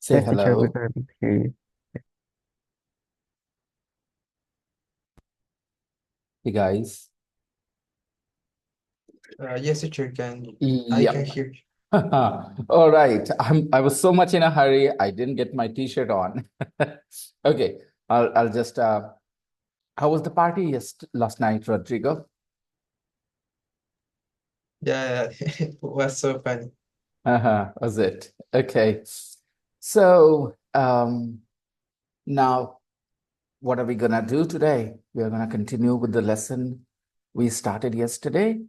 Say Yes, teacher, we hello. can able to hear you. Hey guys. Yes, teacher, can I can Yep. hear you. All right. I was so much in a hurry, I didn't get my t-shirt on. Okay. I'll just how was the party last night, Rodrigo? Yeah, it was so funny. Was it? Okay. So, now what are we gonna do today? We are gonna continue with the lesson we started yesterday.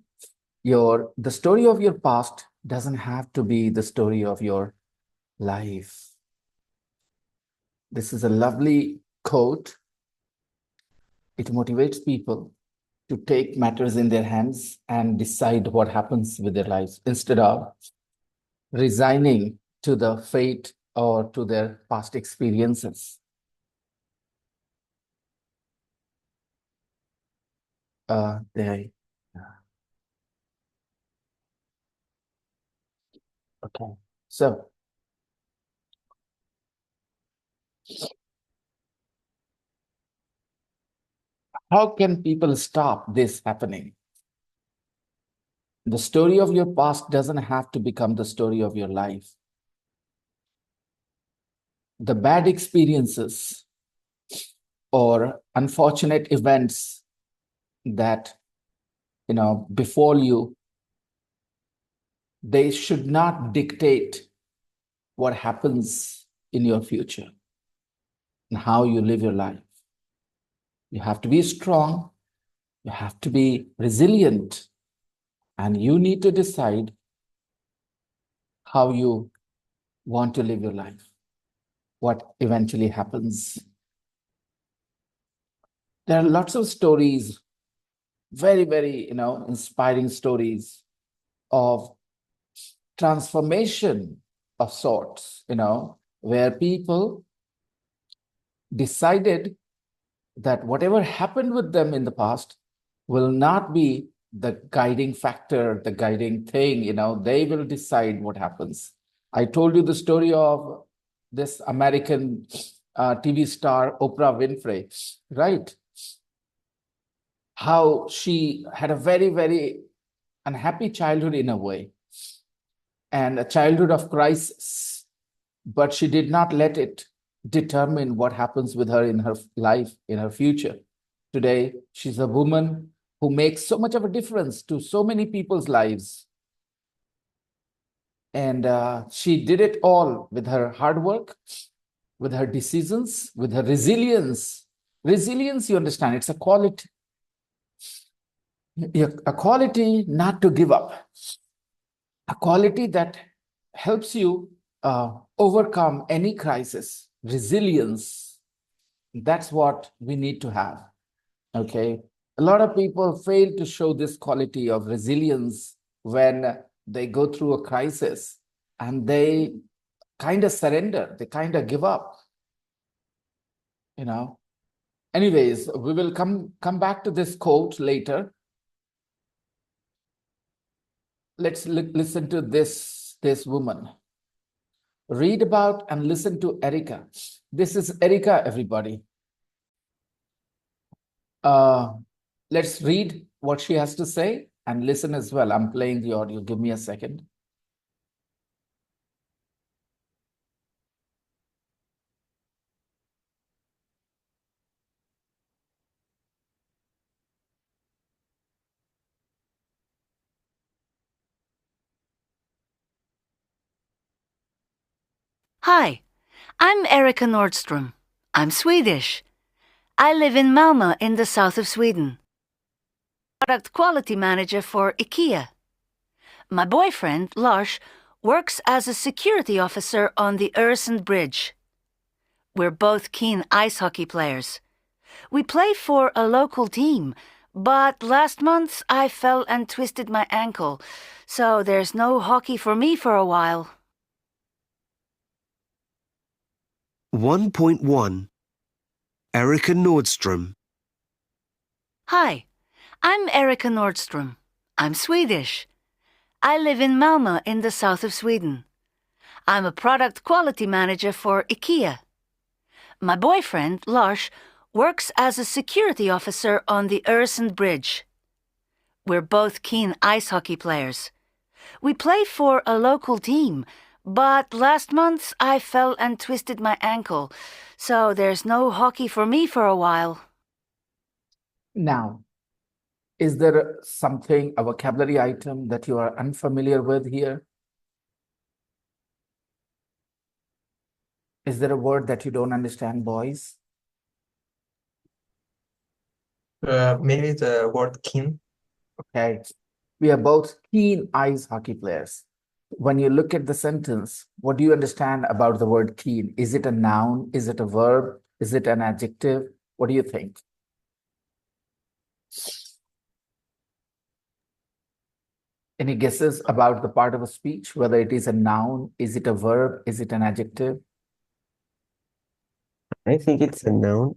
The story of your past doesn't have to be the story of your life. This is a lovely quote. It motivates people to take matters in their hands and decide what happens with their lives instead of resigning to the fate or to their past experiences. They, okay. So, how can people stop this happening? The story of your past doesn't have to become the story of your life. The bad experiences or unfortunate events that befall you, they should not dictate what happens in your future and how you live your life. You have to be strong, you have to be resilient, and you need to decide how you want to live your life, what eventually happens. There are lots of stories, very, very, inspiring stories of transformation of sorts, where people decided that whatever happened with them in the past will not be the guiding factor, the guiding thing, they will decide what happens. I told you the story of this American TV star, Oprah Winfrey, right? How she had a very, very unhappy childhood in a way, and a childhood of crisis, but she did not let it determine what happens with her in her life, in her future. Today, she's a woman who makes so much of a difference to so many people's lives. And she did it all with her hard work, with her decisions, with her resilience. Resilience, you understand, it's a quality not to give up, a quality that helps you overcome any crisis. Resilience, that's what we need to have. Okay. A lot of people fail to show this quality of resilience when they go through a crisis, and they kind of surrender, they kind of give up, you know. Anyways, we will come back to this quote later. Let's listen to this woman. Read about and listen to Erica. This is Erica, everybody. Uh, let's read what she has to say and listen as well. I'm playing the audio. Give me a second. Hi, I'm Erika Nordstrom. I'm Swedish. I live in Malmö in the south of Sweden. Product quality manager for IKEA. My boyfriend, Lars, works as a security officer on the Öresund Bridge. We're both keen ice hockey players. We play for a local team, but last month I fell and twisted my ankle, so there's no hockey for me for a while. 1.1 Erika Nordstrom. Hi, I'm Erika Nordstrom. I'm Swedish. I live in Malmö in the south of Sweden. I'm a product quality manager for IKEA. My boyfriend, Lars, works as a security officer on the Öresund Bridge. We're both keen ice hockey players. We play for a local team, but last month I fell and twisted my ankle, so there's no hockey for me for a while. Now, is there something, a vocabulary item that you are unfamiliar with here? Is there a word that you don't understand, boys? Maybe the word keen. Okay. We are both keen ice hockey players. When you look at the sentence, what do you understand about the word keen? Is it a noun? Is it a verb? Is it an adjective? What do you think? Any guesses about the part of a speech, whether it is a noun, is it a verb, is it an adjective? I think it's a noun.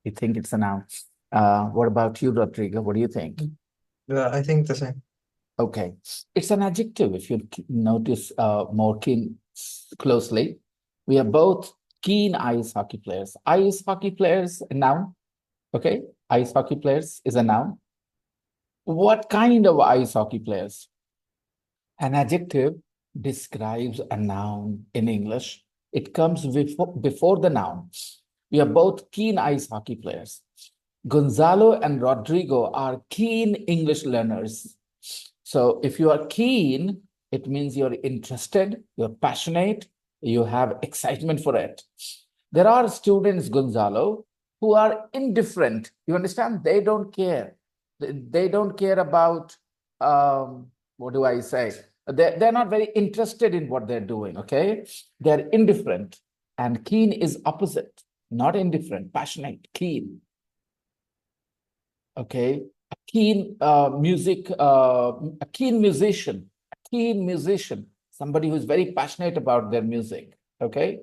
You think it's a noun. What about you, Rodrigo? What do you think? I think the same. Okay, it's an adjective. If you notice more closely, we are both keen ice hockey players. Ice hockey players, a noun. Okay, ice hockey players is a noun. What kind of ice hockey players? An adjective describes a noun in English. It comes before the noun. We are both keen ice hockey players. Gonzalo and Rodrigo are keen English learners. So if you are keen, it means you're interested, you're passionate, you have excitement for it. There are students, Gonzalo, who are indifferent. You understand? They don't care. They don't care about, what do I say? They're not very interested in what they're doing, okay? They're indifferent. And keen is opposite, not indifferent, passionate, keen. Okay, a keen musician, somebody who's very passionate about their music. Okay,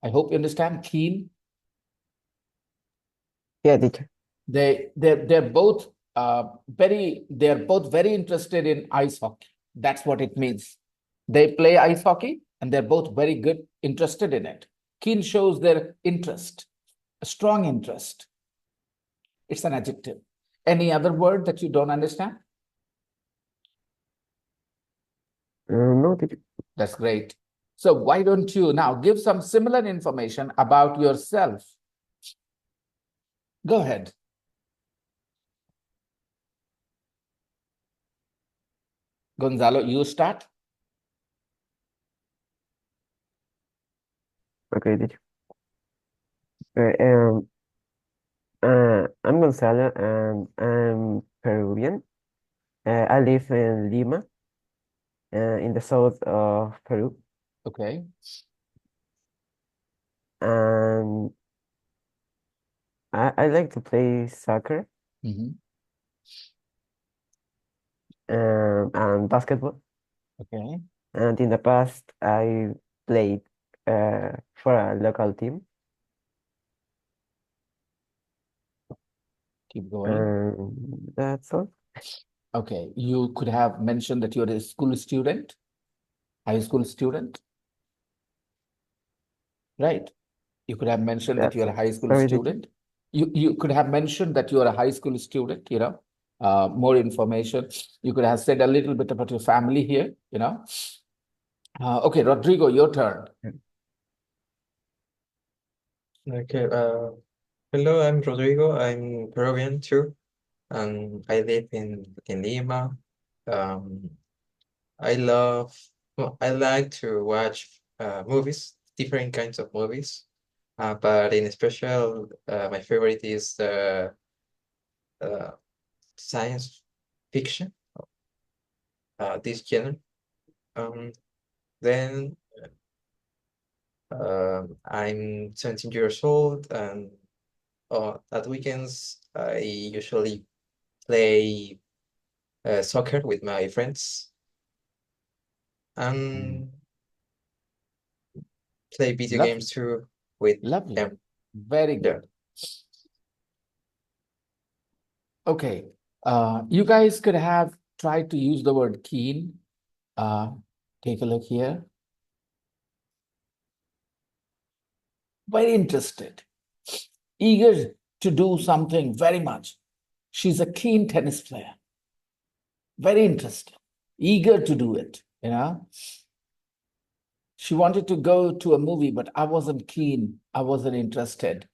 I hope you understand. Keen. Yeah, teacher. They're both very interested in ice hockey. That's what it means. They play ice hockey and they're both very good, interested in it. Keen shows their interest, a strong interest. It's an adjective. Any other word that you don't understand? No, teacher. That's great. So why don't you now give some similar information about yourself? Go ahead. Gonzalo, you start. Okay, teacher. I'm Gonzalo and I'm Peruvian. I live in Lima, in the south of Peru. Okay. And I like to play soccer Mhm. and basketball. Okay. And in the past, I played for a local team. Keep going. That's all. Okay. You could have mentioned that you're a school student, high school student, right? You could have mentioned that That's you're a all. high school Sorry, teacher. student. You could have mentioned that you are a high school student, more information. You could have said a little bit about your family here, Okay, Rodrigo, your turn. Okay. Hello, I'm Rodrigo. I'm Peruvian too, and I live in Lima. I love. Well, I like to watch movies, different kinds of movies. But in special, my favorite is the science fiction. This genre. Um, then I'm 17 years old, and at weekends I usually play soccer with my friends and play video Lovely. games too with Lovely. them. Very Yeah. good. Okay. You guys could have tried to use the word keen. Take a look here. very interested, eager to do something very much. She's a keen tennis player, very interested, eager to do it, you know. She wanted to go to a movie, but I wasn't keen. I wasn't interested.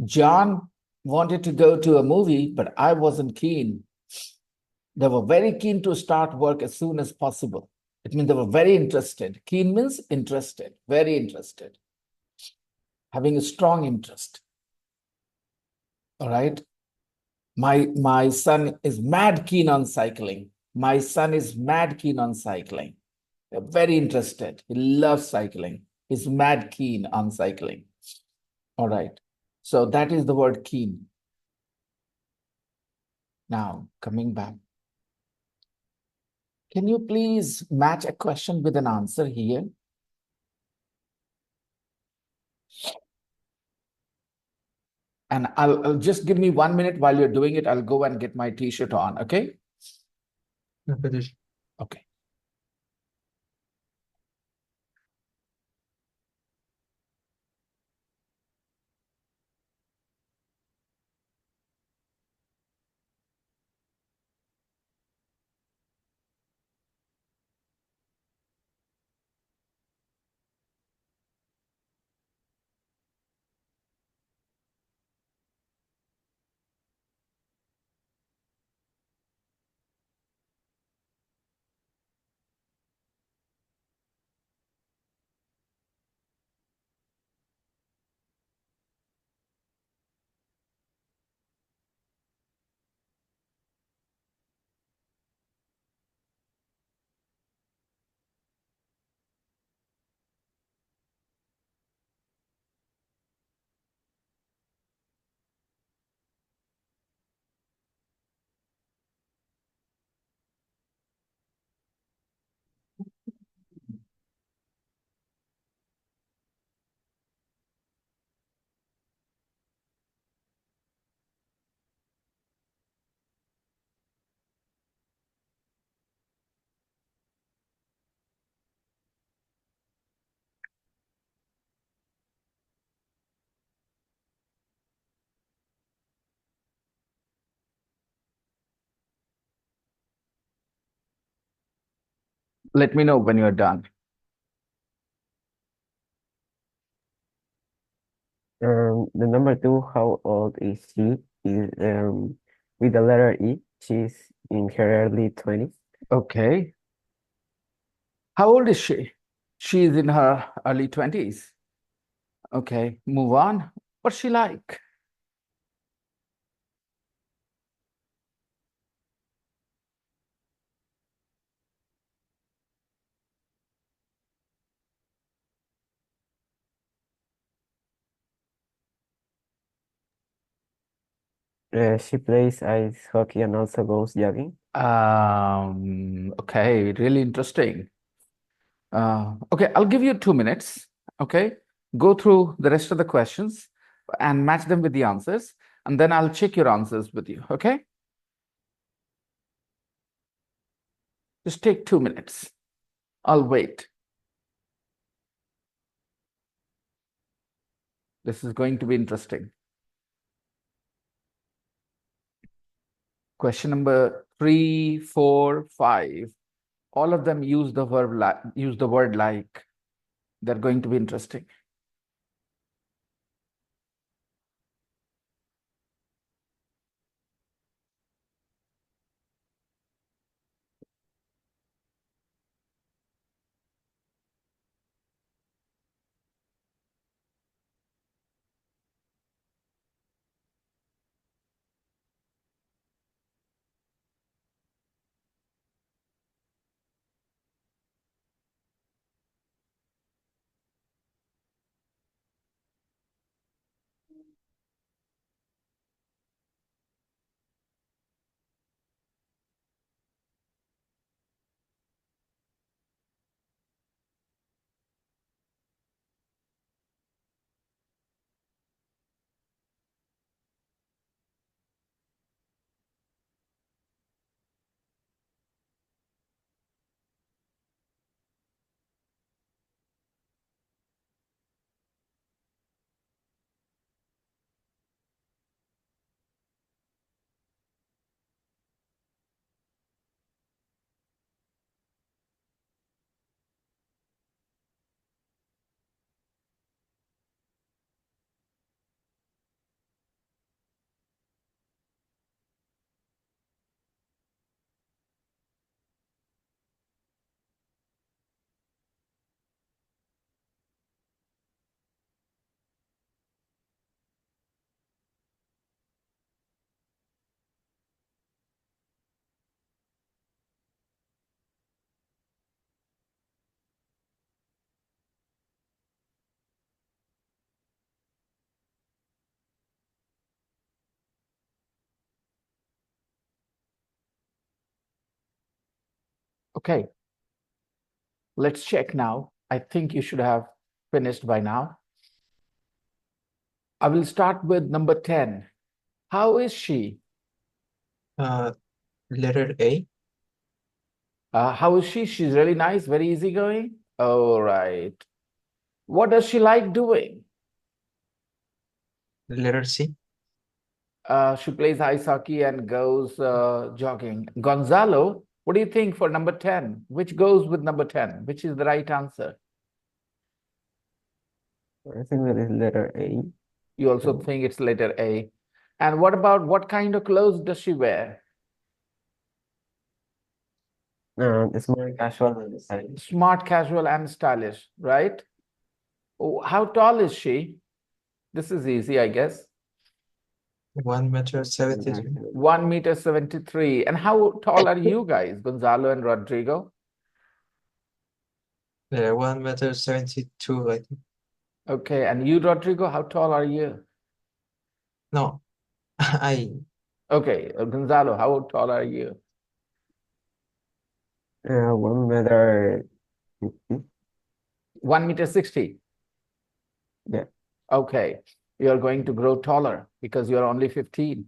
John wanted to go to a movie, but I wasn't keen. They were very keen to start work as soon as possible. It means they were very interested. Keen means interested, very interested, having a strong interest. All right. My son is mad keen on cycling. My son is mad keen on cycling. They're very interested. He loves cycling. He's mad keen on cycling. All right. So that is the word keen. Now, coming back. Can you please match a question with an answer here? And I'll just give me 1 minute while you're doing it. I'll go and get my t-shirt on, okay? Okay. Let me know when you're done. The number two, how old is she? Is with the letter E. She's in her early 20s. Okay. How old is she? She's in her early 20s. Okay, move on. What's she like? She plays ice hockey and also goes jogging. Okay, really interesting. Okay, I'll give you 2 minutes. Okay, go through the rest of the questions and match them with the answers, and then I'll check your answers with you. Okay, just take 2 minutes. I'll wait. This is going to be interesting. Question number 3, 4, 5. All of them use the word like. They're going to be interesting. Okay. Let's check now. I think you should have finished by now. I will start with number 10. How is she? Letter A. How is she? She's really nice, very easygoing. All right. What does she like doing? Letter C. She plays ice hockey and goes jogging. Gonzalo, what do you think for number 10? Which goes with number 10? Which is the right answer? I think that is letter A. You also think it's letter A. And what about what kind of clothes does she wear? It's more casual and stylish. Smart, casual, and stylish, right? Oh, how tall is she? This is easy, I guess. 1 meter 73. 1 meter 73. And how tall are you guys, Gonzalo and Rodrigo? 1 meter 72, I think. Okay, and you, Rodrigo, how tall are you? No, I Okay, Gonzalo, how tall are you? 1 meter 50. 1 meter 60. Yeah. Okay, you're going to grow taller because you're only 15.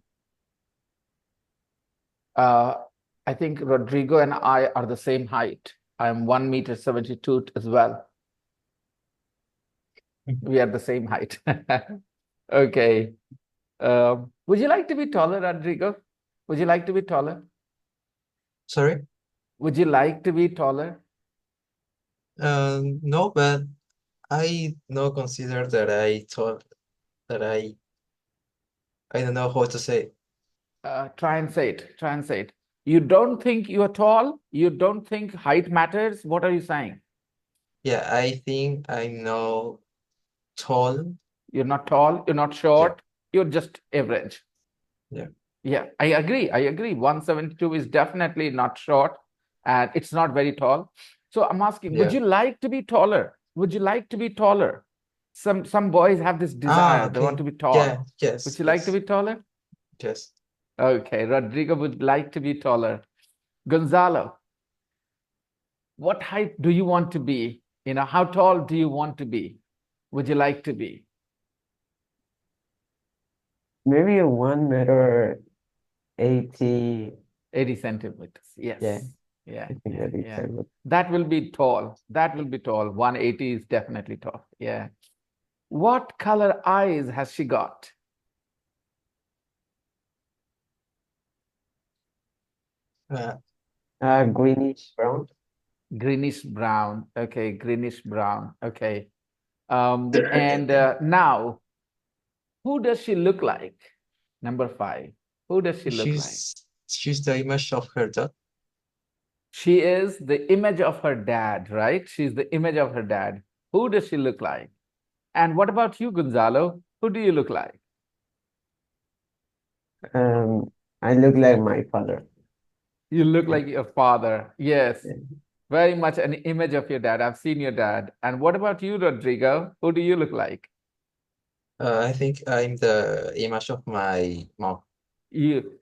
I think Rodrigo and I are the same height. I'm 1 meter 72 as well. We are the same height. Okay. Would you like to be taller, Rodrigo? Would you like to be taller? sorry. Would you like to be taller? No, but I no consider that I thought that I don't know how to say. Try and say it. Try and say it. You don't think you are tall? You don't think height matters? What are you saying? Yeah, I think I'm not tall. You're not tall, you're not short, you're just average. Yeah. Yeah, I agree. I agree. 172 is definitely not short and it's not very tall. So I'm asking, would Yeah. you like to be taller? Would you like to be taller? Some boys have this desire, they want to Okay. be tall. Yeah, yes, Would you like to yes, be taller? yes. Okay, Rodrigo would like to be taller. Gonzalo, what height do you want to be? How tall do you want to be? Would you like to be? Maybe 1 meter 80. 80 centimeters. Yes. Yeah. Yeah. I think Yeah. that is Yeah. kind of That will be tall. That will be tall. 180 is definitely tall. Yeah. What color eyes has she got? greenish brown. Greenish brown. Okay, greenish brown. Okay. And now, who does she look like? Number 5. Who does she look like? She's the image of her dad. She is the image of her dad, right? She's the image of her dad. Who does she look like? And what about you, Gonzalo? Who do you look like? I look like my father. You look like your father. Yes, Yeah. very much an image of your dad. I've seen your dad. And what about you, Rodrigo? Who do you look like? I think I'm the image of my mom. You,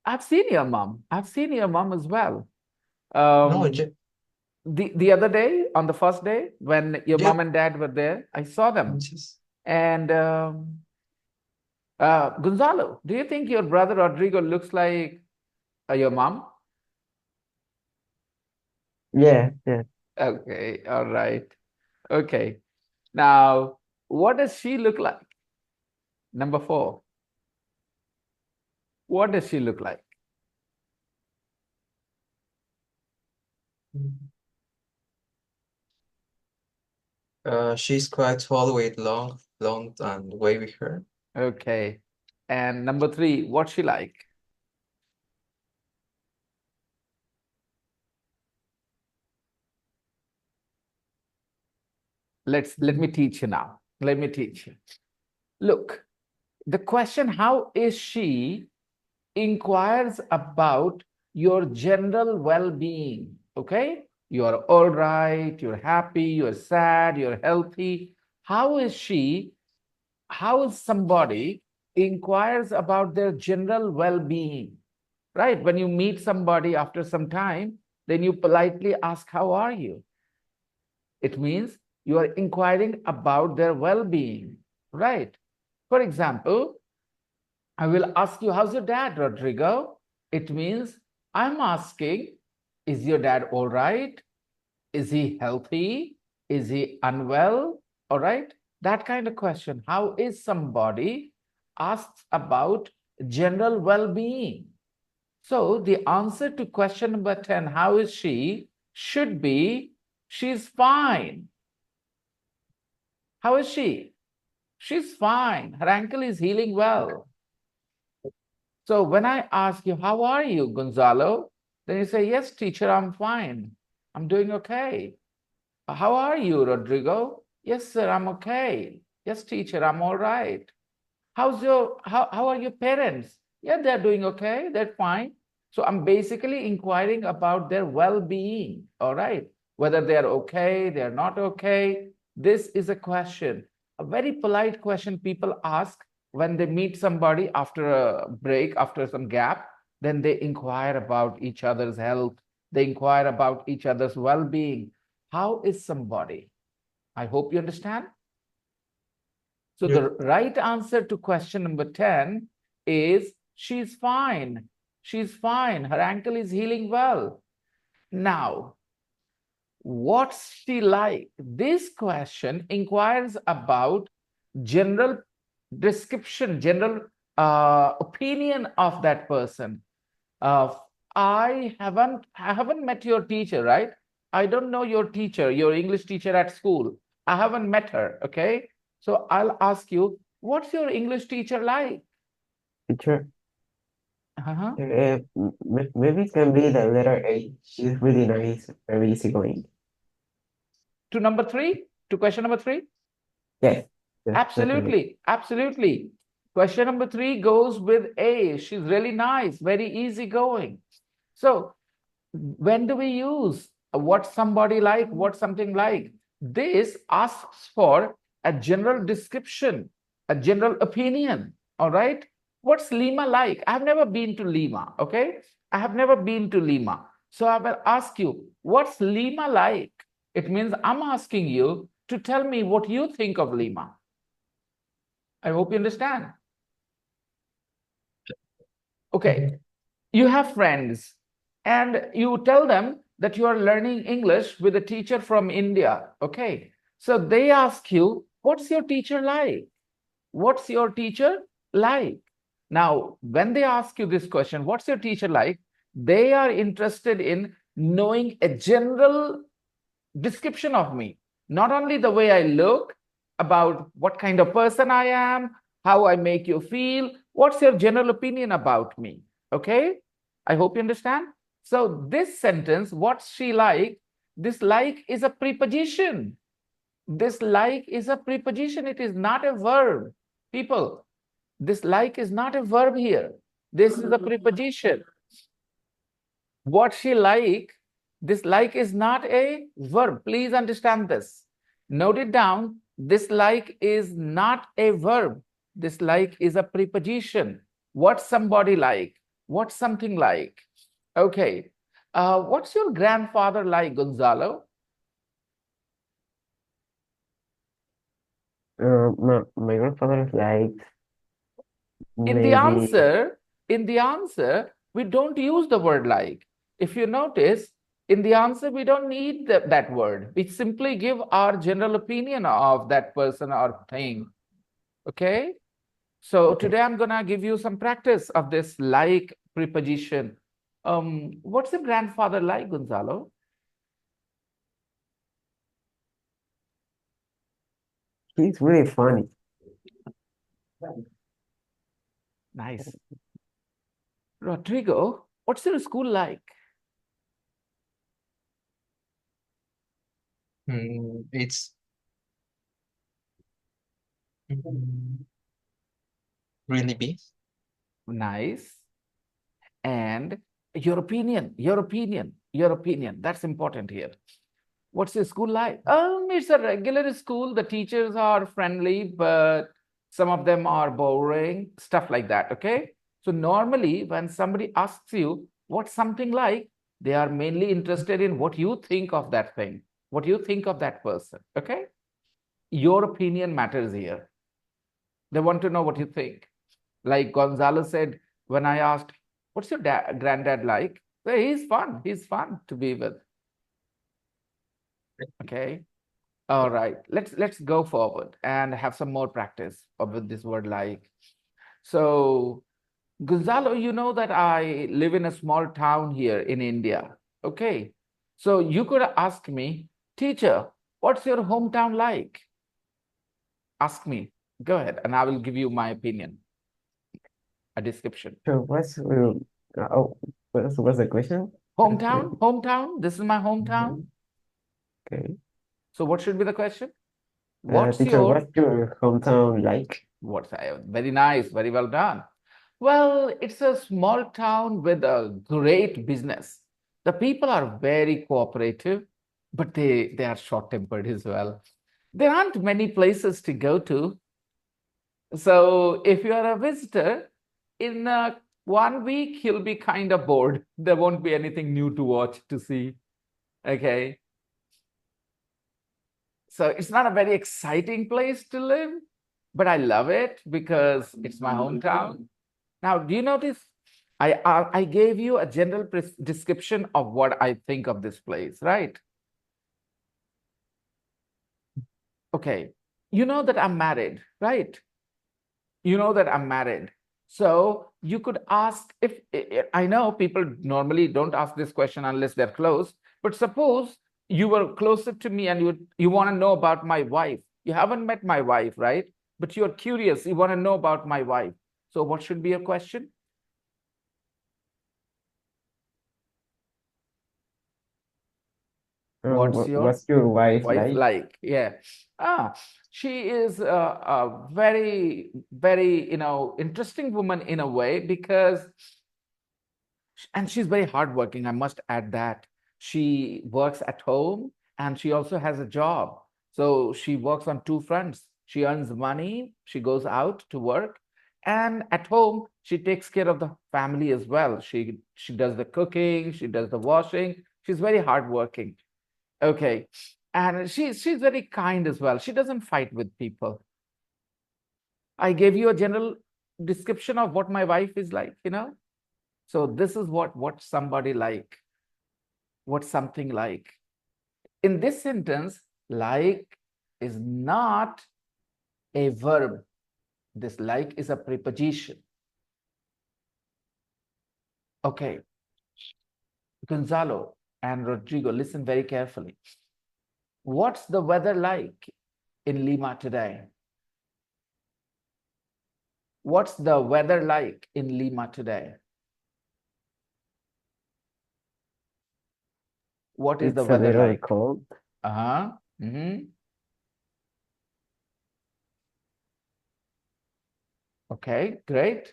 I've seen your mom. I've seen your mom as well. No, The other day, on the first day, when your Yeah. mom and dad were there, I saw them. just And Gonzalo, do you think your brother Rodrigo looks like your mom? Yeah, yeah. Okay, all right. Okay. Now, what does she look like? Number 4. What does she look like? she's quite tall with long and wavy hair. Okay. And number 3, what's she like? Let me teach you now. Let me teach you. Look, the question, how is she, inquires about your general well-being. Okay? You're all right, you're happy, you're sad, you're healthy. How is she? How is somebody inquires about their general well-being? Right? When you meet somebody after some time, Then you politely ask, how are you? It means you are inquiring about their well-being, right? For example, I will ask you, how's your dad, Rodrigo? It means I'm asking, is your dad all right? Is he healthy? Is he unwell? All right. That kind of question. How is somebody asks about general well-being? So the answer to question number 10, how is she, should be, she's fine. How is she? She's fine. Her ankle is healing well. So when I ask you, how are you, Gonzalo? Then you say, yes, teacher, I'm fine. I'm doing okay. How are you, Rodrigo? Yes, sir, I'm okay. Yes, teacher, I'm all right. How are your parents? Yeah, they're doing okay. They're fine. So I'm basically inquiring about their well-being, all right? Whether they're okay, they're not okay. This is a question, a very polite question people ask when they meet somebody after a break, after some gap. Then they inquire about each other's health. They inquire about each other's well-being. How is somebody? I hope you understand. So Good. the right answer to question number 10 is she's fine. She's fine. Her ankle is healing well. Now, what's she like? This question inquires about general description, general opinion of that person. I haven't met your teacher, right? I don't know your teacher, your English teacher at school. I haven't met her, okay? So I'll ask you, what's your English teacher like? Teacher, Uh-huh. maybe it can be the letter A. She's really nice, very easygoing. To number 3, to question number 3? Yes, definitely. Absolutely, absolutely. Question number 3 goes with A. She's really nice, very easygoing. So when do we use what somebody like, what something like? This asks for a general description, a general opinion, all right? What's Lima like? I've never been to Lima, okay? I have never been to Lima. So I will ask you, what's Lima like? It means I'm asking you to tell me what you think of Lima. I hope you understand. Okay, you have friends and you tell them that you are learning English with a teacher from India. Okay, so they ask you, what's your teacher like? What's your teacher like? Now, when they ask you this question, what's your teacher like? They are interested in knowing a general description of me, not only the way I look, about what kind of person I am, how I make you feel, what's your general opinion about me? Okay, I hope you understand. So this sentence, what's she like? This like is a preposition. This like is a preposition. It is not a verb. People, this like is not a verb here. This is a preposition. What she like, this like is not a verb. Please understand this. Note it down. This like is not a verb. This like is a preposition. What's somebody like? What's something like? Okay. What's your grandfather like, Gonzalo? My grandfather likes In the maybe answer, we don't use the word like. If you notice, in the answer, we don't need that word. We simply give our general opinion of that person or thing. Okay? So okay. today I'm gonna give you some practice of this like preposition. What's your grandfather like, Gonzalo? He's really funny. Nice. Rodrigo, what's your school like? It's mm, really big. Nice. And your opinion. That's important here. What's your school like? It's a regular school. The teachers are friendly, but some of them are boring, stuff like that. Okay. So normally when somebody asks you what's something like, They are mainly interested in what you think of that thing, what you think of that person. Okay? Your opinion matters here. They want to know what you think. Like Gonzalo said, when I asked, what's your granddad like? Well, he's fun. He's fun to be with. Okay. All right. Let's go forward and have some more practice with this word like. So, Gonzalo, you know that I live in a small town here in India. Okay. So you could ask me, teacher, what's your hometown like? Ask me. Go ahead, and I will give you my opinion, a description. So oh, what's the question? Hometown. This is my hometown. Okay. So what should be the question? What's Teacher, what's your hometown like? Very nice, very well done. Well, it's a small town with a great business. The people are very cooperative, but they are short-tempered as well. There aren't many places to go to. So if you are a visitor, in 1 week, you'll be kind of bored. There won't be anything new to watch, to see. Okay. So it's not a very exciting place to live, but I love it because it's my hometown. Now, do you notice I gave you a general description of what I think of this place, right? Okay. You know that I'm married, right? You know that I'm married. So you could ask if I know people normally don't ask this question unless they're close, but suppose you were closer to me and you want to know about my wife. You haven't met my wife, right? But you're curious, you want to know about my wife. So what should be your question? What's your wife like? Like? Yeah. She is a very, very, interesting woman in a way because, and she's very hardworking. I must add that. She works at home and she also has a job. So she works on two fronts. She earns money, she goes out to work, and at home she takes care of the family as well. She does the cooking, she does the washing. She's very hardworking. Okay. And she's very kind as well. She doesn't fight with people. I gave you a general description of what my wife is like, So this is what somebody like, what something like. In this sentence, like is not a verb. This like is a preposition. Okay. Gonzalo and Rodrigo, listen very carefully. What's the weather like in Lima today? What's the weather like in Lima today? What is the weather like? It's a little cold. Okay, great.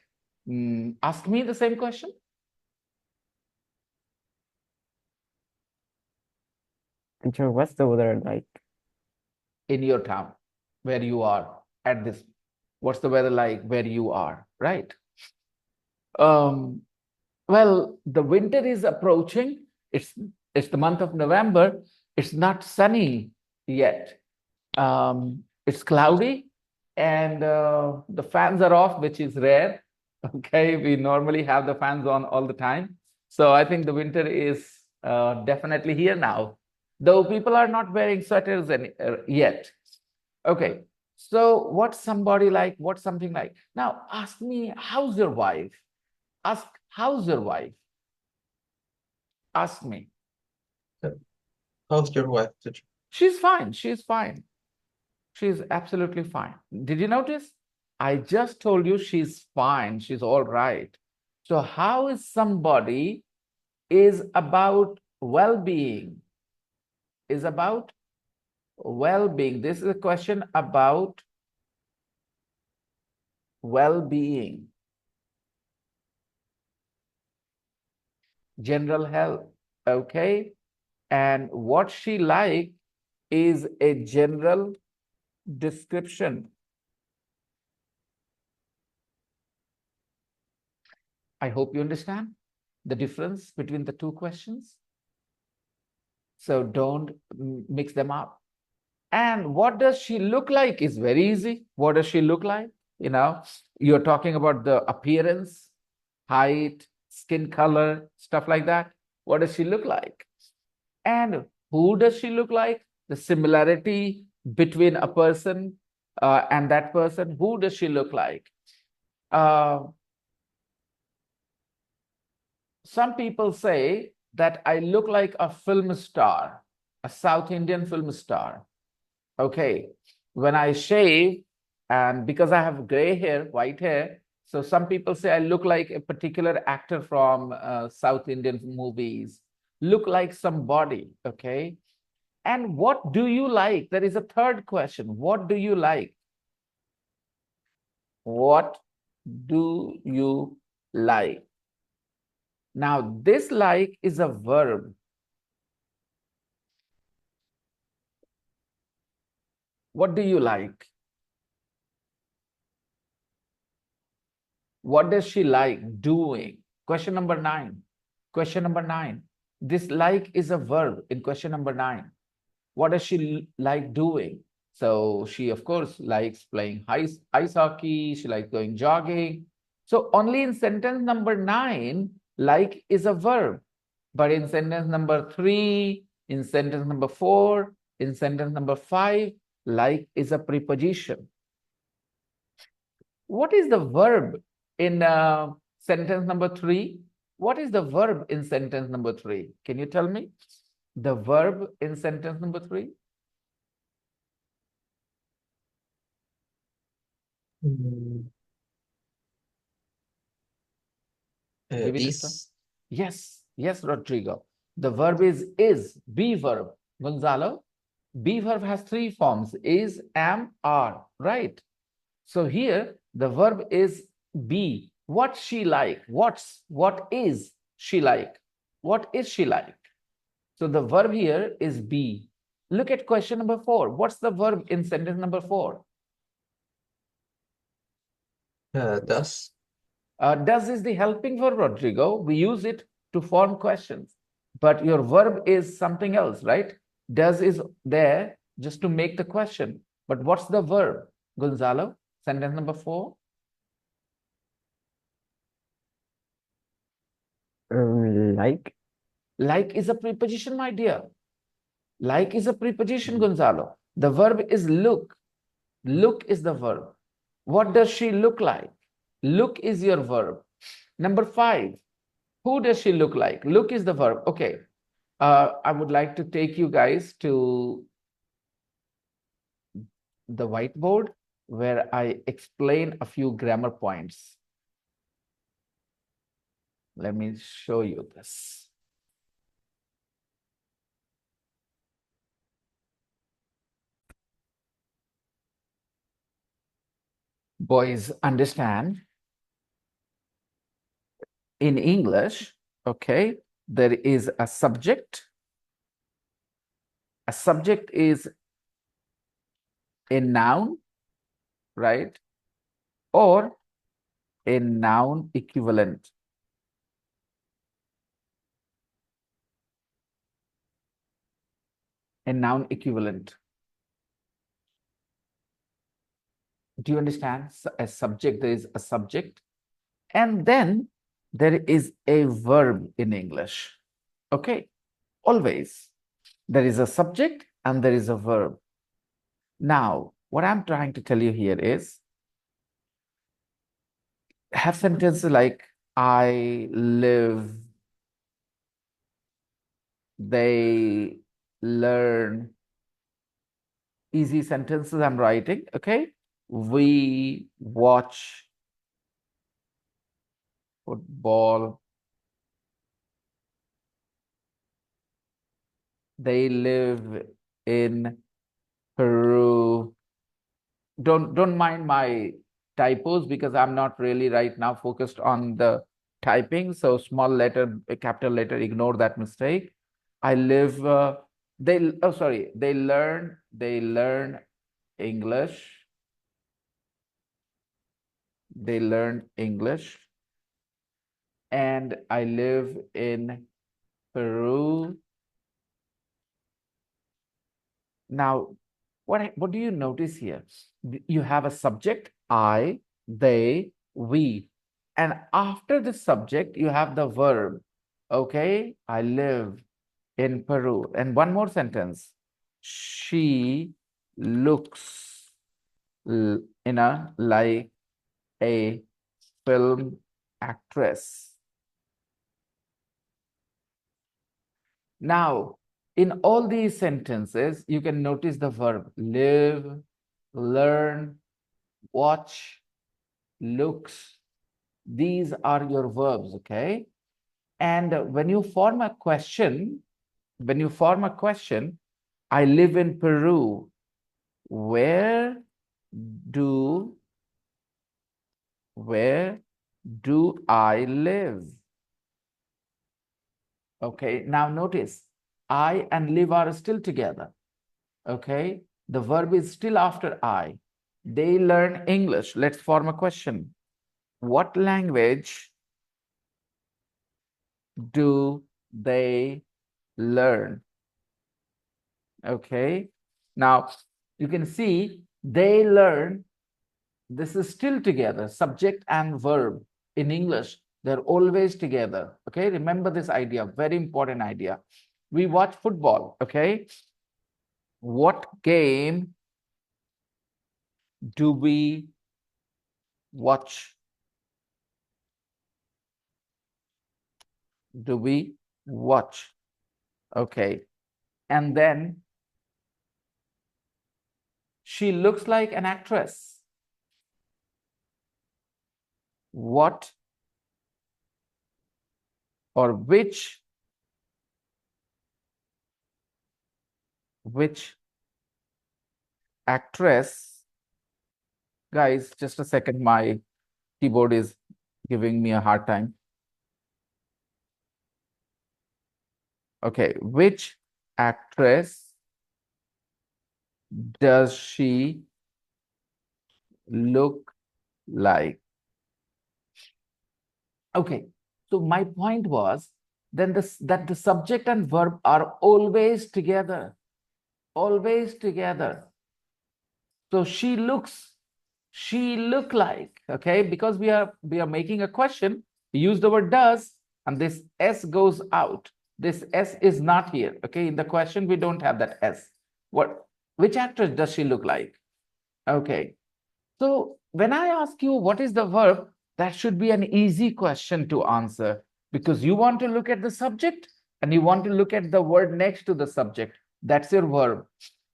Ask me the same question. Teacher, what's the weather like? In your town, where you are at this, what's the weather like where you are, right? Well, the winter is approaching. It's the month of November. It's not sunny yet. It's cloudy and the fans are off, which is rare. Okay, we normally have the fans on all the time. So I think the winter is definitely here now, though people are not wearing sweaters yet. Okay, so what's somebody like? What's something like? Now ask me, how's your wife? Ask, how's your wife? Ask me. How's your wife, teacher? She's fine. She's fine. She's absolutely fine. Did you notice? I just told you she's fine. She's all right. So how is somebody is about well-being? Is about well-being. This is a question about well-being. General health. Okay. And what she like is a general description. I hope you understand. the difference between the two questions. So don't mix them up. And what does she look like is very easy. What does she look like? You know, you're talking about the appearance, height, skin color, stuff like that. What does she look like? And who does she look like? The similarity between a person and that person. Who does she look like? Some people say that I look like a film star, a South Indian film star. Okay, when I shave, and because I have gray hair, white hair, so some people say I look like a particular actor from South Indian movies, look like somebody. Okay, and what do you like? There is a third question. What do you like? What do you like? Now, this like is a verb. What do you like? What does she like doing? Question number 9. Question number 9. This like is a verb in question number 9. What does she like doing? So she, of course, likes playing ice hockey. She likes going jogging. So only in sentence number 9, like is a verb. But in sentence number 3, in sentence number 4, in sentence number 5, like is a preposition. What is the verb in sentence number 3? What is the verb in sentence number 3? Can you tell me the verb in sentence number 3? Give it a try. Is. Yes, Rodrigo. The verb is, be verb. Gonzalo, be verb has 3 forms, is, am, are, right? So here the verb is be. What she like? What is she like? What is she like? So the verb here is be. Look at question number 4. What's the verb in sentence number 4? Does. Does is the helping verb, Rodrigo. We use it to form questions. But your verb is something else, right? Does is there just to make the question. But what's the verb, Gonzalo? Sentence number 4. Like. Like is a preposition, my dear. Like is a preposition, Gonzalo. The verb is look. Look is the verb. What does she look like? Look is your verb. Number 5. Who does she look like? Look is the verb. Okay. I would like to take you guys to the whiteboard where I explain a few grammar points. Let me show you this. Boys, understand, in English, okay, there is a subject. A subject is a noun, right? Or a noun equivalent. A noun equivalent. Do you understand? A subject, there is a subject, and then there is a verb in English. Okay, always. There is a subject and there is a verb. Now, what I'm trying to tell you here is, have sentences like I live, they learn. Easy sentences I'm writing, okay? We watch football. They live in Peru. Don't mind my typos because I'm not really right now focused on the typing. So small letter, capital letter, ignore that mistake. I live, they learn English. They learn English and I live in Peru. Now, what do you notice here? You have a subject, I, they, we. And after the subject, you have the verb. Okay, I live in Peru. And one more sentence. She looks like a film actress. Now, in all these sentences, you can notice the verb live, learn, watch, looks. These are your verbs, okay? And when you form a question, I live in Peru. Where do I live? Okay, now notice I and live are still together. Okay, the verb is still after I. They learn English. Let's form a question. What language do they learn? Okay, now you can see they learn. This is still together, subject and verb in English. They're always together. Okay, remember this idea, very important idea. We watch football. Okay, what game do we watch? Do we watch? Okay, and then she looks like an actress. What or which actress? Guys, just a second, my keyboard is giving me a hard time. Okay, which actress does she look like? Okay, so my point was then that the subject and verb are always together, always together. So she look like, okay, because we are making a question, we use the word does, and this s goes out. This s is not here. Okay, in the question we don't have that s. Which actress does she look like? Okay, so when I ask you what is the verb, that should be an easy question to answer, because you want to look at the subject and you want to look at the word next to the subject. That's your verb.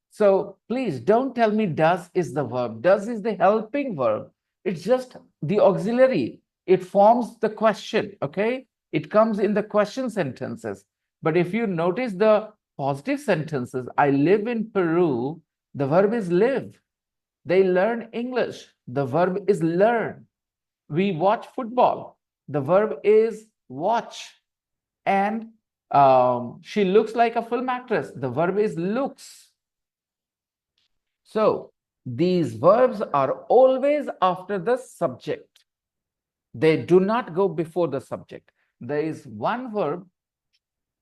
So please don't tell me does is the verb. Does is the helping verb. It's just the auxiliary. It forms the question, okay? It comes in the question sentences. But if you notice the positive sentences, I live in Peru, the verb is live. They learn English. The verb is learn. We watch football. The verb is watch. And she looks like a film actress. The verb is looks. So these verbs are always after the subject. They do not go before the subject. There is one verb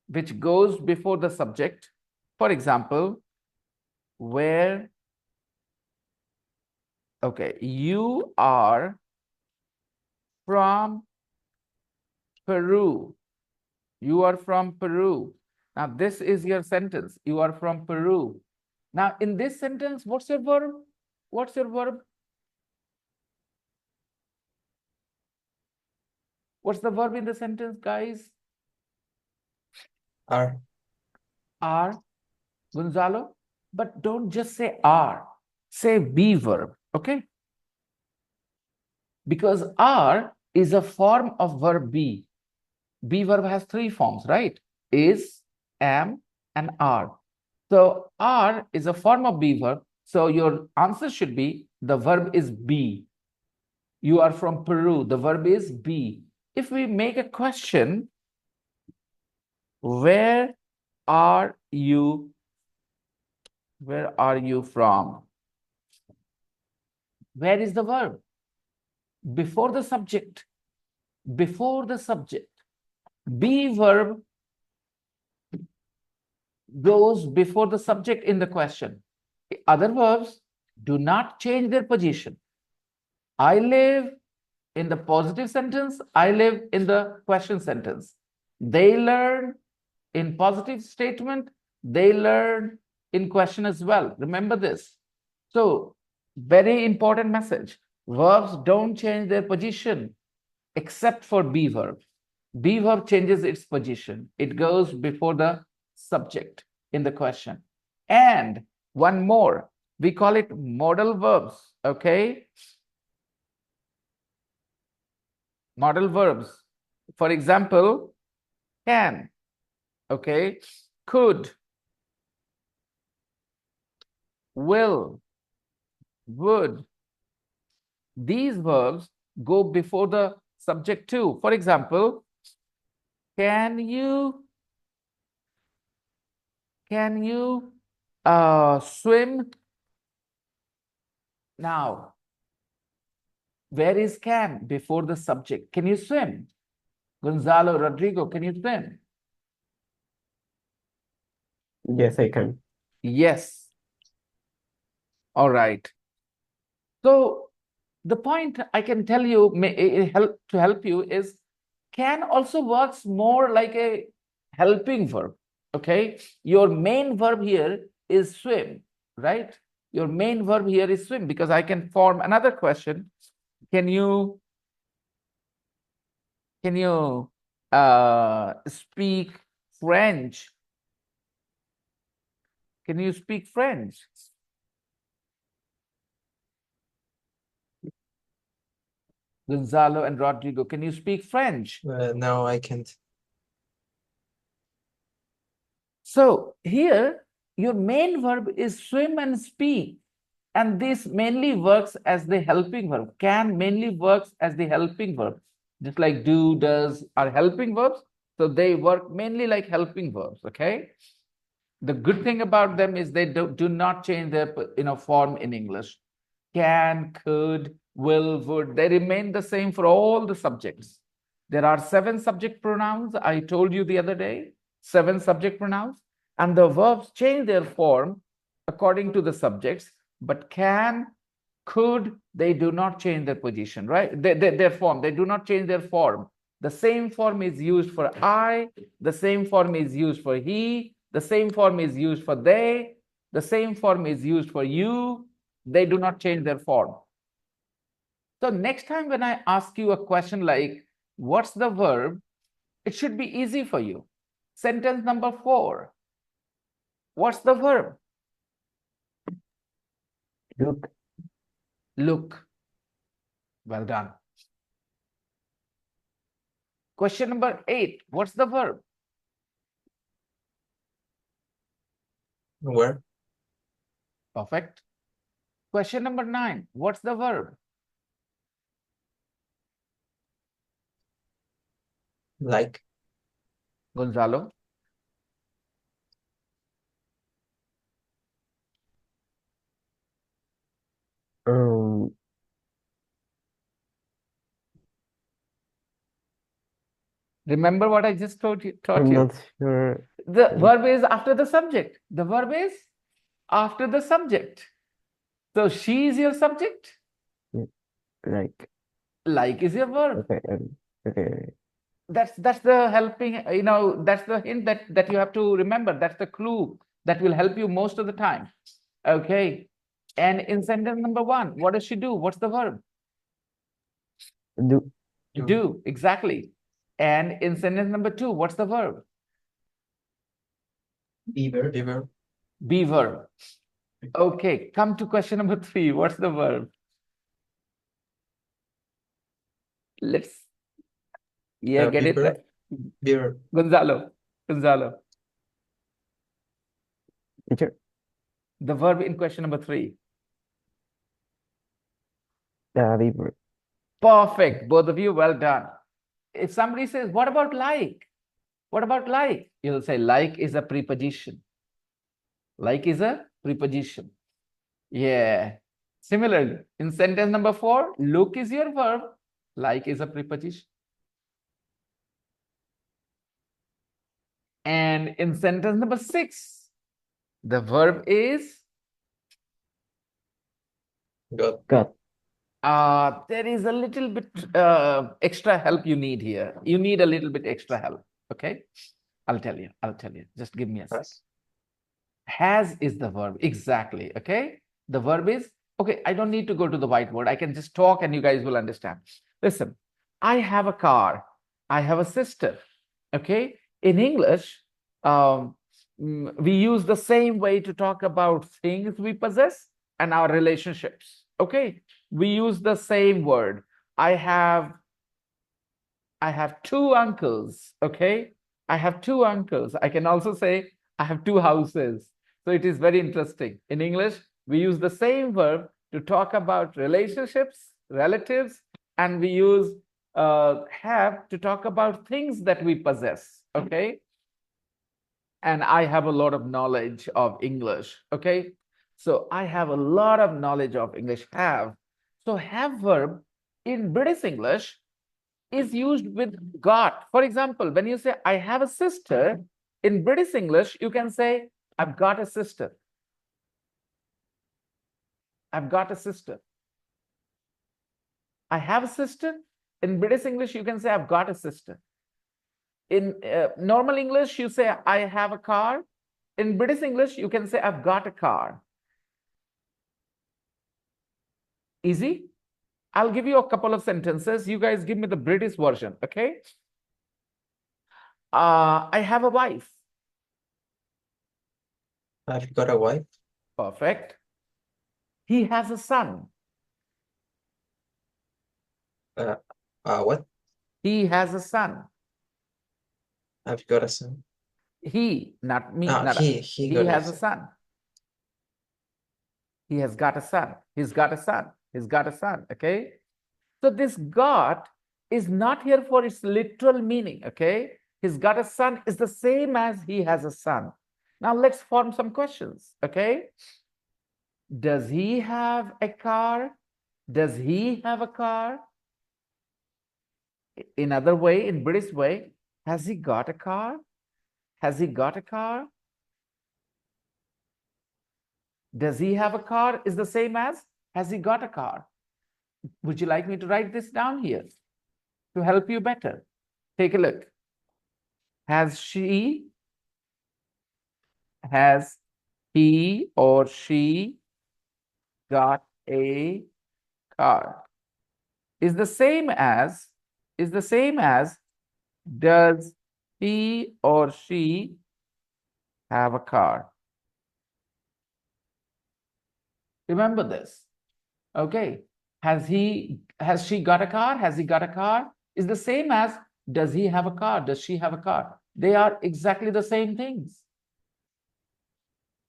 which goes before the subject. For example, where, okay, you are from Peru. You are from Peru. Now, this is your sentence. You are from Peru. Now, in this sentence, what's your verb? What's your verb? What's the verb in the sentence, guys? Are. Are, Gonzalo. But don't just say are. Say be verb, okay? Because are is a form of verb be. Be verb has three forms, right? Is, am, and are. So are is a form of be verb. So your answer should be the verb is be. You are from Peru. The verb is be. If we make a question, where are you? Where are you from? Where is the verb? Before the subject. before the subject. Be verb goes before the subject in the question. Other verbs do not change their position. I live in the positive sentence, I live in the question sentence. They learn in positive statement, they learn in question as well. Remember this. So, very important message. Verbs don't change their position except for be verb. Be verb changes its position. It goes before the subject in the question. And one more, we call it modal verbs, okay? Modal verbs. For example, can, okay? Could, will, would. These verbs go before the subject too. For example, can you swim? Now, where is can before the subject? Can you swim? Gonzalo, Rodrigo, can you swim? Yes, I can. Yes. All right. So the point I can tell you may help you is can also works more like a helping verb. Okay. Your main verb here is swim, right? Your main verb here is swim because I can form another question. Can you speak French? Can you speak French? Gonzalo and Rodrigo, can you speak French? No, I can't. So here, your main verb is swim and speak. And this mainly works as the helping verb. Can mainly works as the helping verb. Just like do, does are helping verbs. So they work mainly like helping verbs, okay? The good thing about them is they do not change their form in English. Can, could, will, would, they remain the same for all the subjects. There are 7 subject pronouns, I told you the other day, 7 subject pronouns, and the verbs change their form according to the subjects, but can, could, they do not change their position, right? Their form, they do not change their form. The same form is used for I, the same form is used for he, the same form is used for they, the same form is used for you. They do not change their form. So next time when I ask you a question like, what's the verb? It should be easy for you. Sentence number 4. What's the verb? Look. Look. Well done. Question number 8. What's the verb? Where? Perfect. Question number 9. What's the verb? Like. Gonzalo. Remember what I just taught you? I'm not sure. The verb is after the subject. The verb is after the subject. So she is your subject. Like. Like is your verb. Okay. Okay. That's the helping, that's the hint that you have to remember. That's the clue that will help you most of the time. Okay. And in sentence number 1, what does she do? What's the verb? Do. Do, exactly. And in sentence number 2, what's the verb? Beaver. Beaver. Be verb. Okay, come to question number 3. What's the verb? Let's, get beaver. it right. Beaver. Gonzalo. Teacher. The verb in question number 3. Beaver. Perfect. Both of you, well done. If somebody says, what about like? What about like? You'll say like is a preposition. Like is a preposition. Yeah. Similarly, in sentence number 4, look is your verb. Like is a preposition. And in sentence number 6, the verb is Got. there is a little bit extra help you need here. You need a little bit extra help. Okay, I'll tell you. Just give me a sec. Has is the verb. Exactly. Okay, the verb is okay. I don't need to go to the whiteboard. I can just talk and you guys will understand. Listen, I have a car. I have a sister. Okay, in English, we use the same way to talk about things we possess and our relationships. Okay, we use the same word. I have 2 uncles. Okay, I have 2 uncles. I can also say I have 2 houses. So it is very interesting. In English, we use the same verb to talk about relationships, relatives, and we use have to talk about things that we possess. Okay, and I have a lot of knowledge of English. Okay, so I have a lot of knowledge of English. Have. So have verb in British English is used with got. For example, when you say I have a sister, in British English, you can say I've got a sister. I've got a sister. I have a sister. In British English, you can say I've got a sister. In normal English, you say I have a car. In British English, you can say I've got a car. Easy? I'll give you a couple of sentences. You guys give me the British version, okay? I have a wife. I've got a wife. Perfect. He has a son. What? He has a son. I've got a son. He, not me. He He got has a a son. He has got a son. He's got a son. He's got a son. Okay. So this got is not here for its literal meaning. Okay. He's got a son is the same as he has a son. Now let's form some questions. Okay. Does he have a car? Does he have a car? In other way, in British way, has he got a car? Has he got a car? Does he have a car is the same as has he got a car? Would you like me to write this down here to help you better? Take a look. Has he or she got a car? Is the same as does he or she have a car? Remember this. Okay. Has she got a car? Has he got a car? Is the same as does he have a car? Does she have a car? They are exactly the same things.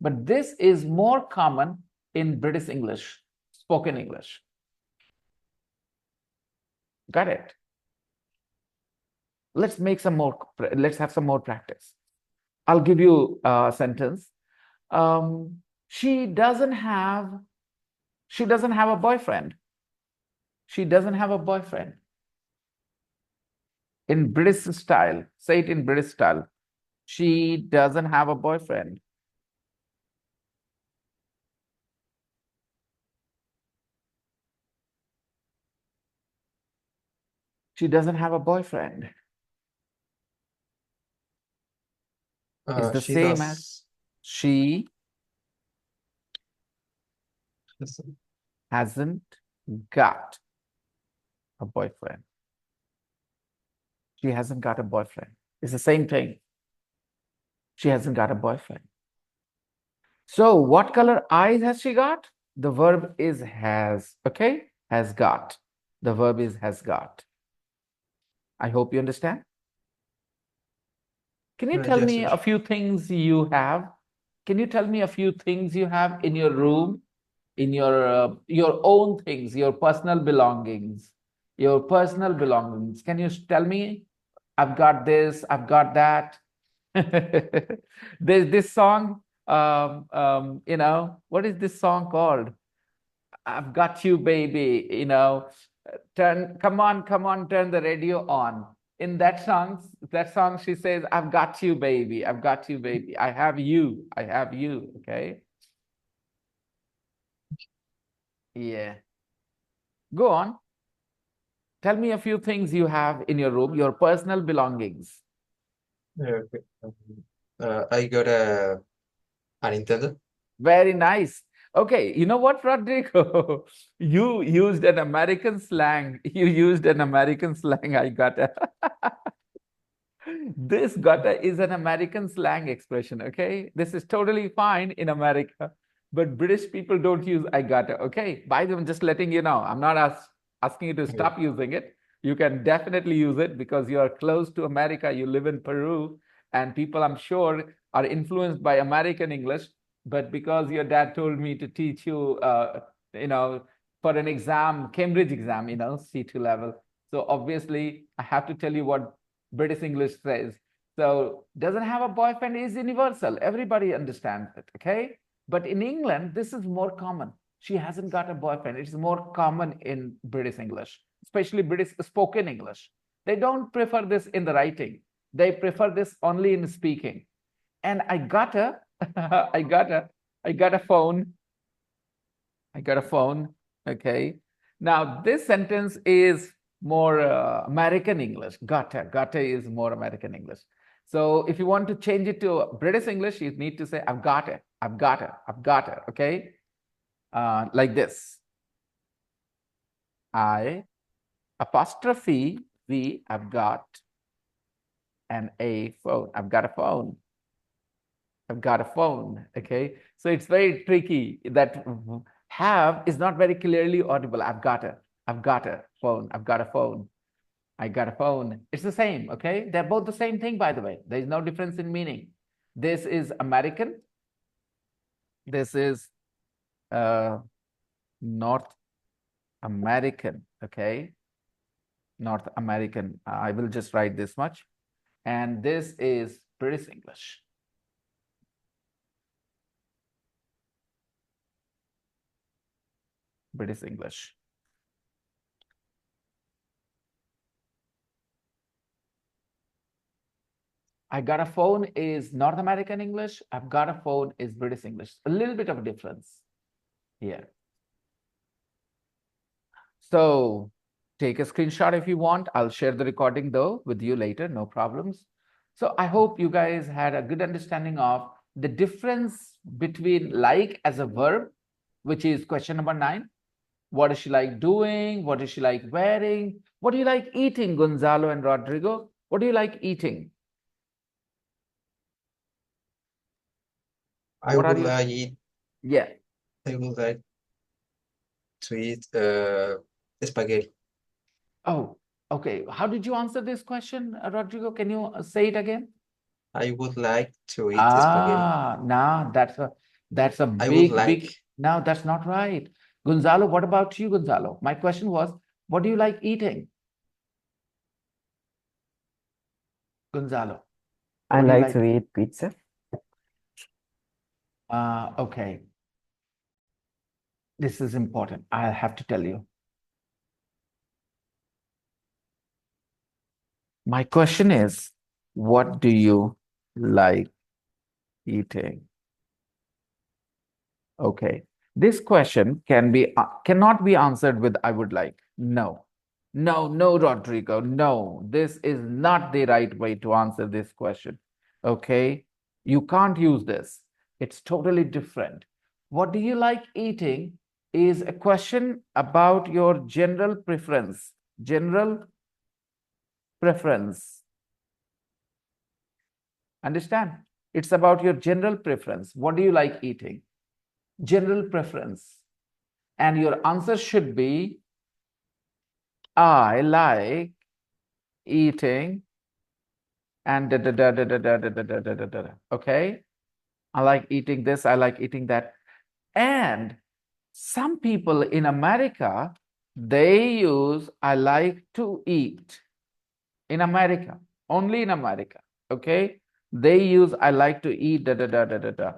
But this is more common in British English, spoken English. Got it? Let's have some more practice. I'll give you a sentence. She doesn't have a boyfriend. She doesn't have a boyfriend. In British style, say it in British style. She doesn't have a boyfriend. She doesn't have a boyfriend. It's the same as she hasn't got a boyfriend. She hasn't got a boyfriend. It's the same thing. She hasn't got a boyfriend. So what color eyes has she got? The verb is has, okay? Has got. The verb is has got. I hope you understand. Can you tell me a few things you have? Can you tell me a few things you have in your room, in your own things, your personal belongings, Can you tell me? I've got this, I've got that. There's this song, what is this song called? I've got you, baby, come on, turn the radio on. In that song, she says, I've got you, baby. I've got you, baby. I have you. I have you. Okay. Yeah. Go on. Tell me a few things you have in your room, your personal belongings. Okay. I got a Nintendo. Very nice. Okay, you know what, Rodrigo? You used an American slang. You used an American slang. I got a this gotta is an American slang expression, okay? This is totally fine in America, but British people don't use I gotta, okay? By the way, I'm just letting you know. I'm not asking you to stop using it. You can definitely use it because you are close to America. You live in Peru, and people, I'm sure, are influenced by American English. But because your dad told me to teach you, you know, for an exam, Cambridge exam, you know, C2 level. So obviously, I have to tell you what British English says. So doesn't have a boyfriend is universal. Everybody understands it, okay? But in England, this is more common. She hasn't got a boyfriend. It's more common in British English, especially British spoken English. They don't prefer this in the writing. They prefer this only in speaking. And I got a, I got a phone. I got a phone. Okay. Now this sentence is more American English. Gotta is more American English. So if you want to change it to British English, you need to say, I've got it. I've got it. I've got it. Okay. Like this. I apostrophe V, I've got, and a phone. I've got a phone. I've got a phone. Okay. So it's very tricky. That have is not very clearly audible. I've got a phone. I've got a phone. I got a phone. It's the same. Okay. They're both the same thing, by the way. There's no difference in meaning. This is American. This is North American. Okay. North American. I will just write this much. And this is British English. British English. I got a phone is North American English. I've got a phone is British English. A little bit of a difference here. So take a screenshot if you want. I'll share the recording though with you later, no problems. So I hope you guys had a good understanding of the difference between like as a verb, which is question number 9. What is she like doing? What is she like wearing? What do you like eating, Gonzalo and Rodrigo? What do you like eating? I What are would you? like Yeah. I would like to eat spaghetti. Oh, okay. How did you answer this question, Rodrigo? Can you say it again? I would like to eat spaghetti. Nah, that's a I would big like no, that's not right. Gonzalo, what about you, Gonzalo? My question was, what do you like eating? Gonzalo, I what do you like to like? eat pizza. Okay. This is important. I have to tell you. My question is, what do you like eating? Okay. This question cannot be answered with I would like. No. No, Rodrigo. No. This is not the right way to answer this question. Okay? You can't use this. It's totally different. What do you like eating is a question about your general preference. General preference. Understand? It's about your general preference. What do you like eating? General preference. And your answer should be, I like eating and da da da da da da da da da da da da. Okay? I like eating this, I like eating that. And some people in America, they use I like to eat. In America, only in America. Okay? They use I like to eat da da da da da da.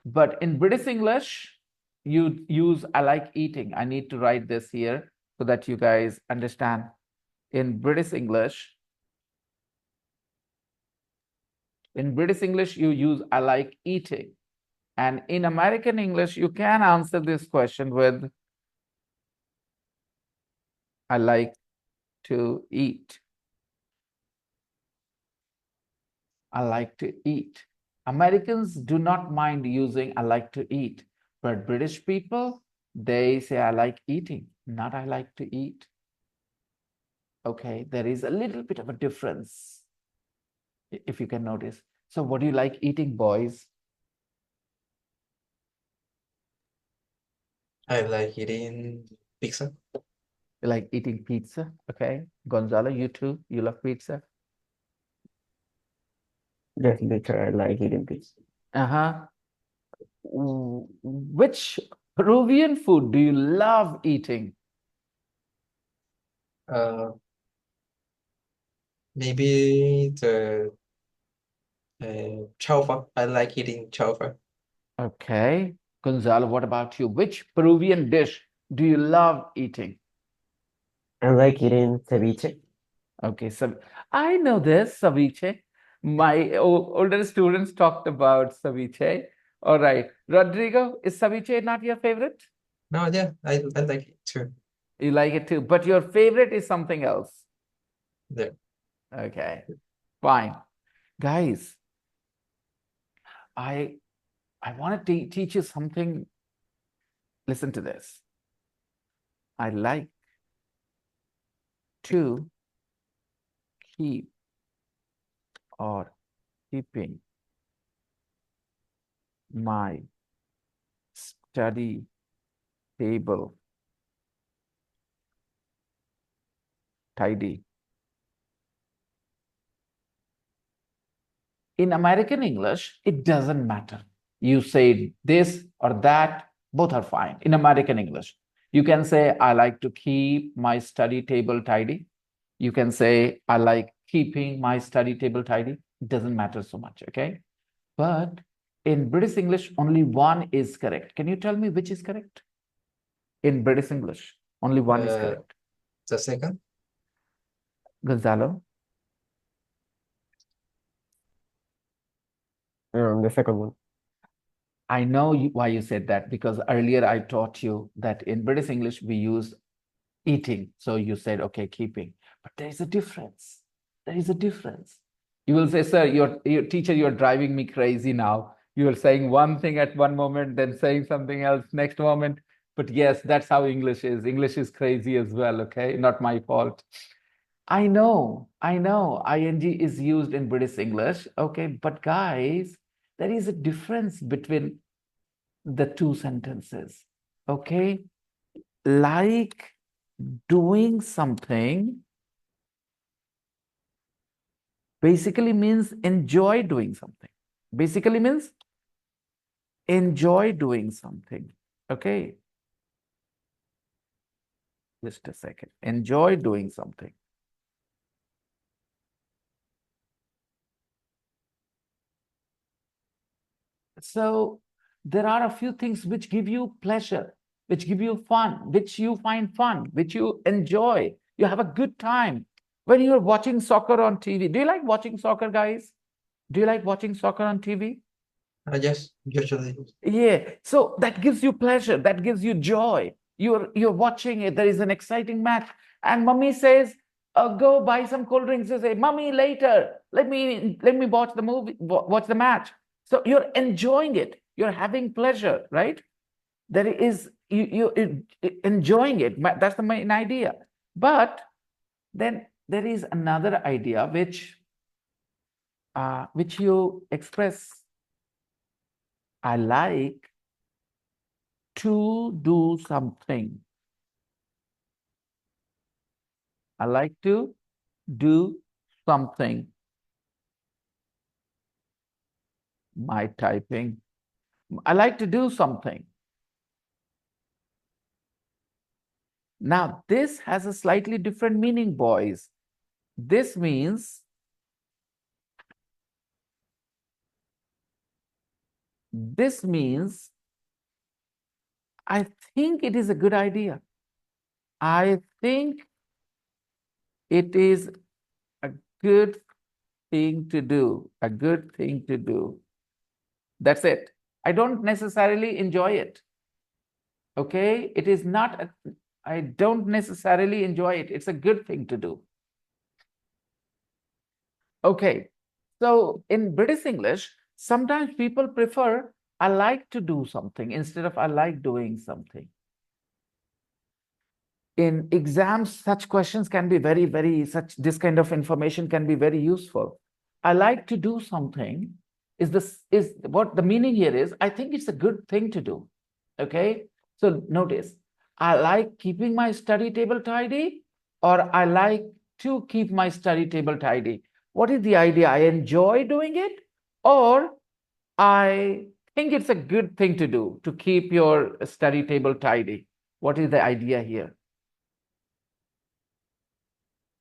But in British English, you use I like eating. I need to write this here so that you guys understand. In British English, In British English, you use I like eating. And in American English, you can answer this question with I like to eat. I like to eat. Americans do not mind using I like to eat, but British people, they say I like eating, not I like to eat. Okay, there is a little bit of a difference, if you can notice. So what do you like eating, boys? I like eating pizza. You like eating pizza? Okay. Gonzalo, you too? You love pizza? Yes, teacher, I like eating pizza. Uh-huh. Which Peruvian food do you love eating? Uh, Maybe the chaufa. I like eating chaufa. Okay. Gonzalo, what about you? Which Peruvian dish do you love eating? I like eating ceviche. Okay, so I know this, ceviche. My older students talked about ceviche. All right. Rodrigo, is ceviche not your favorite? No, yeah, I like it too. You like it too, but your favorite is something else. Yeah. Okay, fine. Guys, I want to teach you something. Listen to this. I like to keep or keeping my study table tidy. In American English, it doesn't matter. You say this or that, both are fine. In American English, you can say, I like to keep my study table tidy. You can say, I like keeping my study table tidy. It doesn't matter so much, okay? But in British English, only one is correct. Can you tell me which is correct? In British English, only one is correct. The second. Gonzalo? The second one. I know why you said that, because earlier I taught you that in British English we use eating. So you said, okay, keeping. But there is a difference. There is a difference. You will say, sir, your teacher, you're driving me crazy now. You are saying one thing at one moment, then saying something else next moment. But yes, that's how English is. English is crazy as well, okay? Not my fault. I know, ing is used in British English, okay? But guys, there is a difference between the two sentences, okay? Like doing something basically means enjoy doing something. Basically means enjoy doing something, okay? Just a second. Enjoy doing something. So there are a few things which give you pleasure, which give you fun, which you find fun, which you enjoy. You have a good time when you're watching soccer on TV. Do you like watching soccer, guys? Do you like watching soccer on TV? Yes, usually. Yeah. So that gives you pleasure. That gives you joy. You're watching it. There is an exciting match, and mommy says, "Go buy some cold drinks." You say, "Mommy, later. Let me watch the movie, watch the match." So you're enjoying it. You're having pleasure, right? There is enjoying it. That's the main idea. But then there is another idea which you express. I like to do something. I like to do something. My typing. I like to do something. Now, this has a slightly different meaning, boys. This means I think it is a good idea. I think it is a good thing to do. A good thing to do. That's it. I don't necessarily enjoy it. Okay? It is not, I don't necessarily enjoy it. It's a good thing to do. Okay. So in British English, sometimes people prefer I like to do something instead of I like doing something. In exams, such questions can be this kind of information can be very useful. I like to do something is what the meaning here is. I think it's a good thing to do. Okay. So notice, I like keeping my study table tidy, or I like to keep my study table tidy. What is the idea? I enjoy doing it, or I think it's a good thing to do to keep your study table tidy. What is the idea here?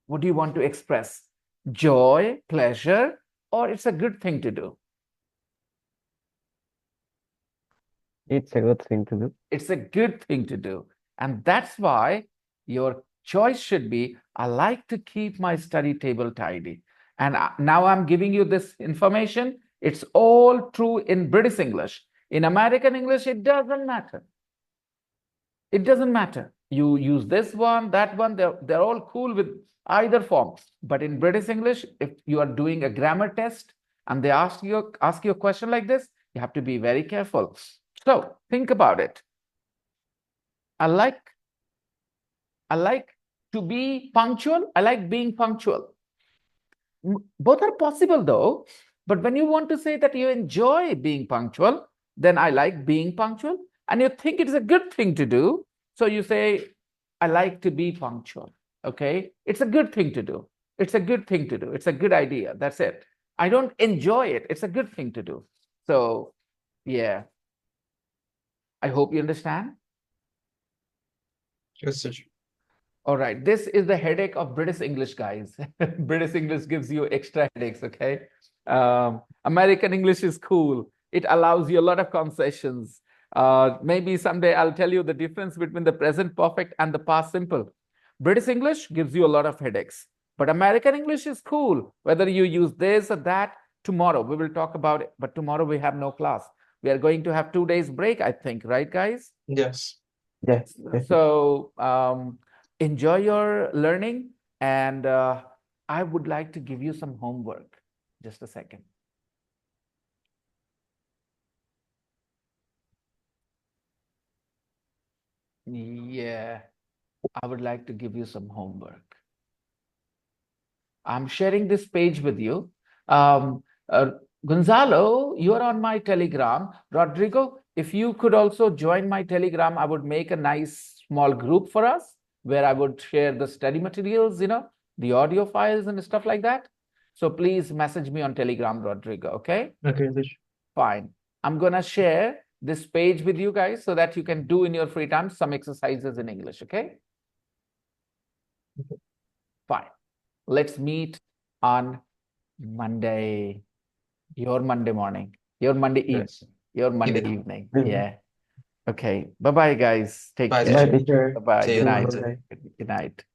What do you want to express? Joy, pleasure, or it's a good thing to do? It's a good thing to do. It's a good thing to do. And that's why your choice should be, I like to keep my study table tidy. And now I'm giving you this information. It's all true in British English. In American English, it doesn't matter. It doesn't matter. You use this one, that one, they're all cool with either form. But in British English, if you are doing a grammar test and they ask you a question like this, you have to be very careful. So think about it. I like to be punctual. I like being punctual. Both are possible though. But when you want to say that you enjoy being punctual, then I like being punctual. And you think it's a good thing to do. So you say, I like to be punctual. Okay. It's a good thing to do. It's a good thing to do. It's a good idea. That's it. I don't enjoy it. It's a good thing to do. So yeah. I hope you understand. Yes, teacher. All right, this is the headache of British English, guys. British English gives you extra headaches, okay? American English is cool. It allows you a lot of concessions. Maybe someday I'll tell you the difference between the present perfect and the past simple. British English gives you a lot of headaches, but American English is cool. Whether you use this or that, tomorrow we will talk about it, but tomorrow we have no class. We are going to have 2 days break, I think, right, guys? Yes. Yes. So enjoy your learning, and I would like to give you some homework. Just a second. Yeah, I would like to give you some homework. I'm sharing this page with you. Gonzalo, you are on my Telegram. Rodrigo, if you could also join my Telegram, I would make a nice small group for us where I would share the study materials, the audio files and stuff like that. So please message me on Telegram, Rodrigo, okay? Okay, teacher. Fine. I'm going to share this page with you guys so that you can do in your free time some exercises in English, okay? Fine. Let's meet on Monday, your Monday morning, your Monday evening, Yes. your Monday Evening. evening. Mhm. Yeah. Okay. Bye-bye, guys. Take Bye, care. Bye, teacher. teacher. Bye-bye. See Good you night. Monday. Good night.